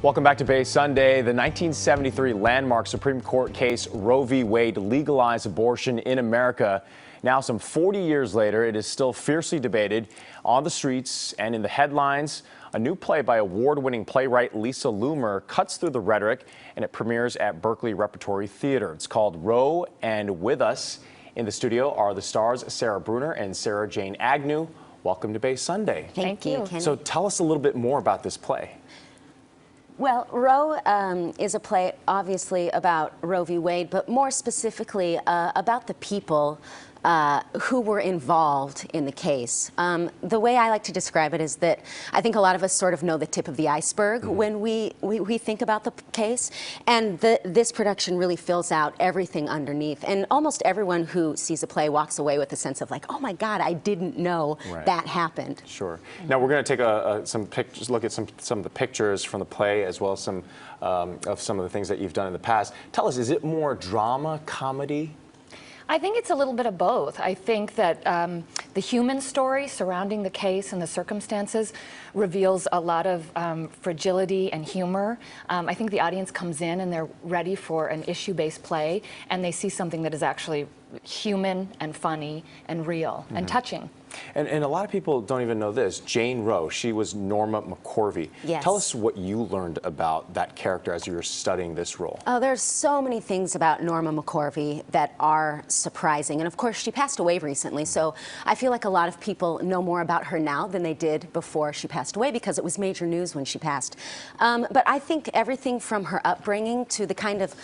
Welcome back to Bay Sunday. The 1973 landmark Supreme Court case Roe v. Wade legalized abortion in America. Now, some 40 years later, it is still fiercely debated on the streets and in the headlines. A new play by award-winning playwright Lisa Loomer cuts through the rhetoric, and it premieres at Berkeley Repertory Theater. It's called Roe, and with us in the studio are the stars Sara Bruner and Sarah Jane Agnew. Welcome to Bay Sunday. Thank you, Kenny. So tell us a little bit more about this play. Well, Roe is a play obviously about Roe v. Wade, but more specifically about the people who were involved in the case. The way I like to describe it is that I think a lot of us sort of know the tip of the iceberg when we think about the case, and this production really fills out everything underneath. And almost everyone who sees a play walks away with a sense of like, oh my God, I didn't know that happened. Sure. Now we're going to take some pictures, look at some of the pictures from the play, as well as some of the things that you've done in the past. Tell us, is it more drama, comedy? I think it's a little bit of both. I think that the human story surrounding the case and the circumstances reveals a lot of fragility and humor. I think the audience comes in and they're ready for an issue-based play, and they see something that is actually human and funny and real and touching. And a lot of people don't even know this. Jane Roe, she was Norma McCorvey. Yes. Tell us what you learned about that character as you were studying this role. Oh, there's so many things about Norma McCorvey that are surprising. And of course, she passed away recently, so I feel like a lot of people know more about her now than they did before she passed away, because it was major news when she passed. But I think everything from her upbringing to the kind of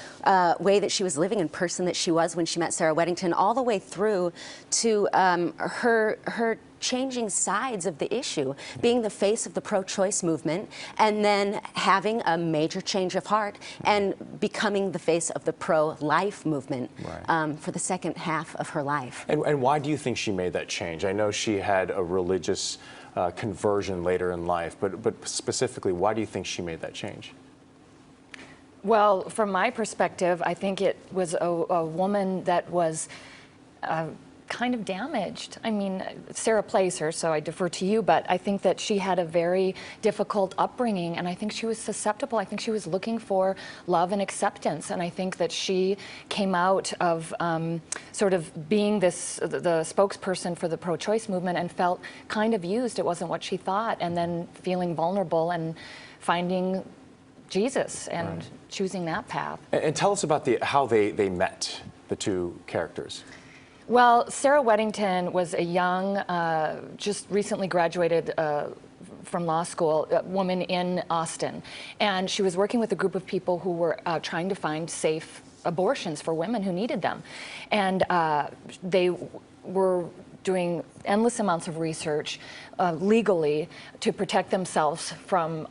way that she was living and person that she was when she met Sarah Weddington, all the way through to her changing sides of the issue, being the face of the pro-choice movement, and then having a major change of heart and becoming the face of the pro-life movement for the second half of her life. And why do you think she made that change? I know she had a religious conversion later in life, but specifically, why do you think she made that change? Well, from my perspective, I think it was a woman that was kind of damaged. I mean, Sara plays her, so I defer to you, but I think that she had a very difficult upbringing, and I think she was susceptible. I think she was looking for love and acceptance, and I think that she came out of sort of being the spokesperson for the pro-choice movement and felt kind of used. It wasn't what she thought, and then feeling vulnerable and finding Jesus and choosing that path. And tell us about how they met, the two characters. Well, Sarah Weddington was a young, just recently graduated from law school, woman in Austin. And she was working with a group of people who were trying to find safe abortions for women who needed them. And they were doing endless amounts of research legally to protect themselves from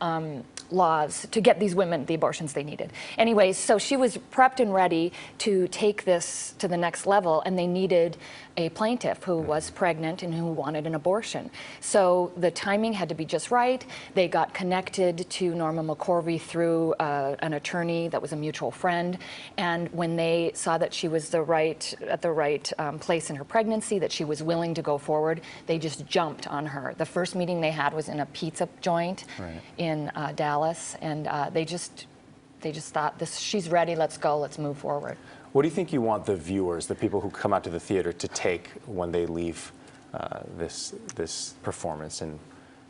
laws to get these women the abortions they needed. Anyways, so she was prepped and ready to take this to the next level, and they needed a plaintiff who was pregnant and who wanted an abortion. So the timing had to be just right. They got connected to Norma McCorvey through an attorney that was a mutual friend, and when they saw that she was at the right place in her pregnancy, that she was willing to go forward, they just jumped on her. The first meeting they had was in a pizza joint in Dallas, and they just thought, she's ready, let's go, let's move forward. What do you think you want the viewers, the people who come out to the theater, to take when they leave this performance and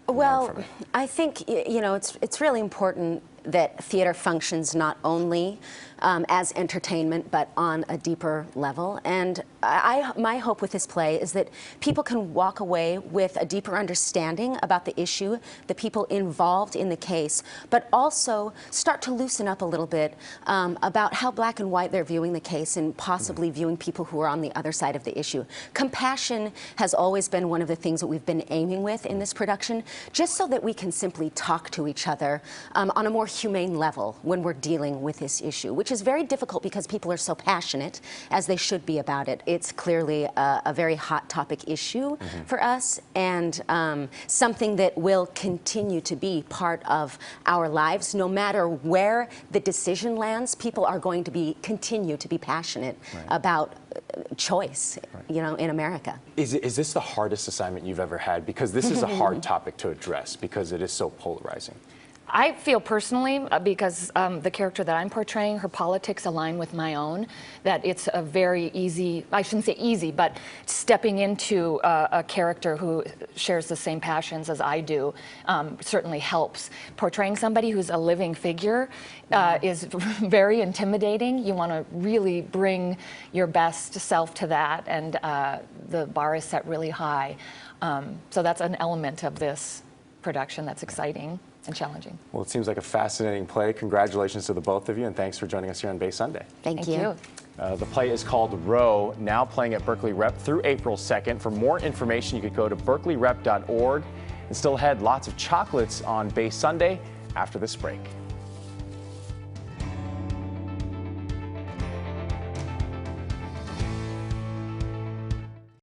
well, I think, you know, it's really important that theater functions not only as entertainment, but on a deeper level. And my hope with this play is that people can walk away with a deeper understanding about the issue, the people involved in the case, but also start to loosen up a little bit about how black and white they're viewing the case, and possibly viewing people who are on the other side of the issue. Compassion has always been one of the things that we've been aiming with in this production, just so that we can simply talk to each other on a more humane level when we're dealing with this issue, which is very difficult because people are so passionate, as they should be, about it. It's clearly a very hot topic issue for us, and something that will continue to be part of our lives. No matter where the decision lands, people are going to continue to be passionate about choice, you know, in America. Is this the hardest assignment you've ever had? Because this is a hard topic to address, because it is so polarizing. I feel personally, because the character that I'm portraying, her politics align with my own, that it's a very easy, I shouldn't say easy, but stepping into a character who shares the same passions as I do certainly helps. Portraying somebody who's a living figure is very intimidating. You want to really bring your best self to that, and the bar is set really high. So that's an element of this production that's exciting and challenging. Well, it seems like a fascinating play. Congratulations to the both of you, and thanks for joining us here on Bay Sunday. Thank you. The play is called Row, now playing at Berkeley Rep through April 2nd. For more information, you could go to berkeleyrep.org. And still ahead, lots of chocolates on Bay Sunday after this break.